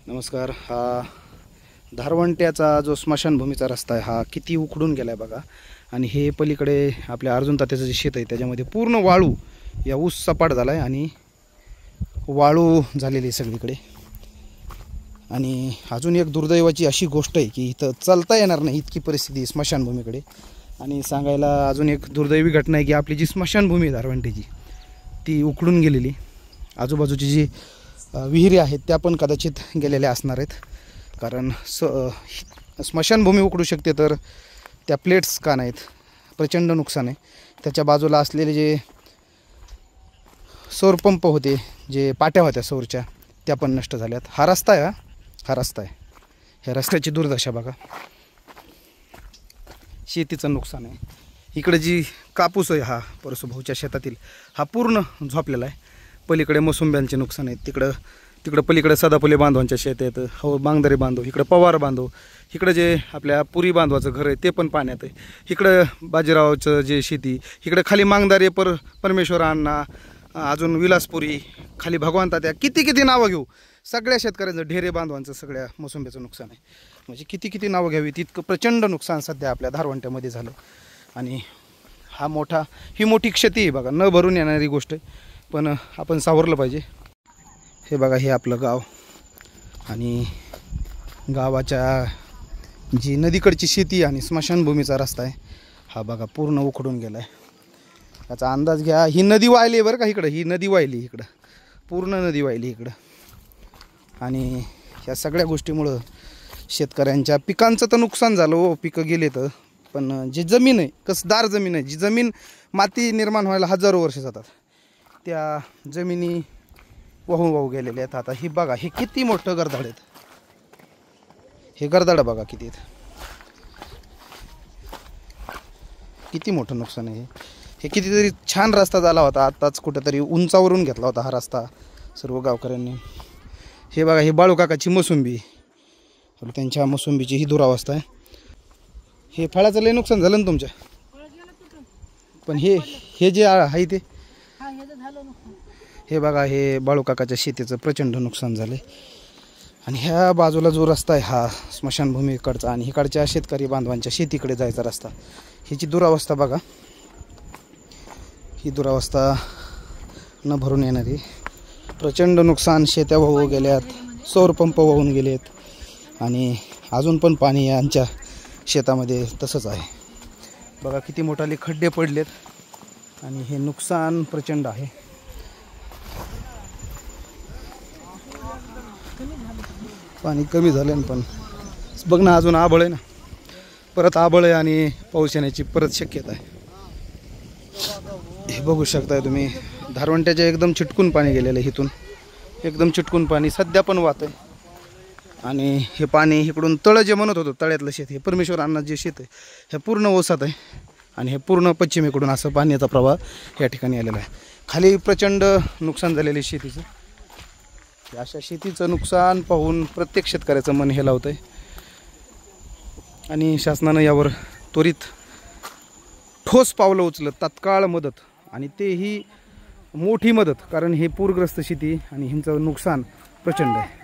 नमस्कार. हा धारवंट्याचा जो स्मशानभूमीचा रस्ता आहे हा किती उखडून गेलाय बघा. आणि हे पलीकडे आपल्या अर्जुन तात्याचं जे शेत आहे त्याच्यामध्ये पूर्ण वाळू, या ऊस सपाट झालाय आणि वाळू झालेली सगळीकडे. आणि अजून एक दुर्दैवाची अशी गोष्ट आहे की इथं चालता येणार नाही इतकी परिस्थिती स्मशानभूमीकडे. आणि सांगायला अजून एक दुर्दैवी घटना आहे की आपली जी स्मशानभूमी आहे धारवंट्याची ती उखडून गेलेली. आजूबाजूची जी विहिरी आहेत त्या पण कदाचित गेलेल्या असणार आहेत, कारण स्मशानभूमी उकडू शकते तर त्या प्लेट्स का नाहीत. प्रचंड नुकसान आहे. त्याच्या बाजूला असलेले जे सौरपंप होते, जे पाट्या होत्या सौरच्या, त्या पण नष्ट झाल्यात. हा रस्ता आहे, हा रस्ता आहे. ह्या रस्त्याची दुर्दशा बघा. शेतीचं नुकसान आहे. इकडे जी कापूस आहे हा परसोभाऊच्या शेतातील हा पूर्ण झोपलेला आहे. पलीकडे मोसंब्यांचे नुकसान आहेत. तिकडं पलीकडे सदाफुले बांधवांच्या शेत आहेत, हो बांगदरे बांधव, इकडं पवार बांधव, इकडं जे आपल्या पुरी बांधवाचं घर आहे ते पण पाण्यात आहे. इकडं बाजीरावचं जे शेती, इकडं खाली मांगदारे परमेश्वरांना, अजून विलासपुरी, खाली भगवंता, त्या किती नावं घेऊ. सगळ्या शेतकऱ्यांचं, ढेरे बांधवांचं सगळ्या मोसंब्याचं नुकसान आहे. म्हणजे किती नावं घ्यावी तितकं प्रचंड नुकसान सध्या आपल्या धारवंट्यामध्ये झालं. आणि ही मोठी क्षती आहे बघा, न भरून येणारी गोष्ट आहे, पण आपण सावरलं पाहिजे. हे बघा, हे आपलं गाव आणि गावाच्या जी नदीकडची शेती आणि स्मशानभूमीचा रस्ता आहे हा बघा पूर्ण उखडून गेला आहे. याचा अंदाज घ्या. ही नदी वाहिली बरं का, इकडं ही नदी वाहिली, इकडं पूर्ण नदी वाहिली इकडं. आणि या सगळ्या गोष्टीमुळं शेतकऱ्यांच्या पिकांचं तर नुकसान झालं हो, पिकं गेले तर. पण जी जमीन आहे, कसदार जमीन आहे, जी जमीन माती निर्माण व्हायला हजारो वर्ष जातात, त्या जमिनी वाहू गेलेले आहेत. आता ही बघा, हे किती मोठं गरदाड आहेत. हे गरदाड बघा किती आहेत, किती मोठं नुकसान आहे. हे कितीतरी छान रस्ता झाला होता, आत्ताच कुठेतरी उंचावरून घेतला होता हा रस्ता सर्व गावकऱ्यांनी. हे बघा, हे बाळूकाकाची मोसंबी, त्यांच्या मोसंबीची ही दुरावस्था आहे. हे फळाचं लय नुकसान झालं ना तुमच्या. पण हे जे आहे ते, हे बघा, हे बाळूकाकाच्या शेतीचं प्रचंड नुकसान झालं. आणि ह्या बाजूला जो रस्ता आहे हा स्मशानभूमीकडचा आणि इकडच्या शेतकरी बांधवांच्या शेतीकडे जायचा रस्ता, ह्याची दुरावस्था बघा. ही दुरावस्था न भरून येणारी, प्रचंड नुकसान. शेत्या वाहून गेल्यात, सौरपंप वाहून गेलेत आणि अजून पण पाणी यांच्या शेतामध्ये तसंच आहे. बघा किती मोठाले खड्डे पडलेत आणि हे नुकसान प्रचंड आहे. पाणी कमी झालं पण बघ ना, अजून आबळ आहे ना, परत आबळ आहे आणि पाऊस येण्याची परत शक्यता आहे. हे बघू शकताय तुम्ही, धारवंट्याच्या एकदम चिटकून पाणी गेलेलं आहे. इथून एकदम चिटकून पाणी सध्या पण वाहत आहे. आणि हे पाणी इकडून तळं जे म्हणत होतं, तळ्यातलं शेत, हे परमेश्वरांना जे शेत आहे हे पूर्ण ओसात आहे. आणि हे पूर्ण पश्चिमेकडून असं पाण्याचा प्रवाह या ठिकाणी आलेला आहे. खाली प्रचंड नुकसान झालेले शेतीचं. अशा शेतीचं नुकसान पाहून प्रत्येक शेतकऱ्याचं मन हेलावतं आहे. आणि शासनानं यावर त्वरित ठोस पावलं उचलत, तात्काळ मदत, आणि तेही मोठी मदत, कारण हे पूरग्रस्त शेती आणि ह्यांचं नुकसान प्रचंड आहे.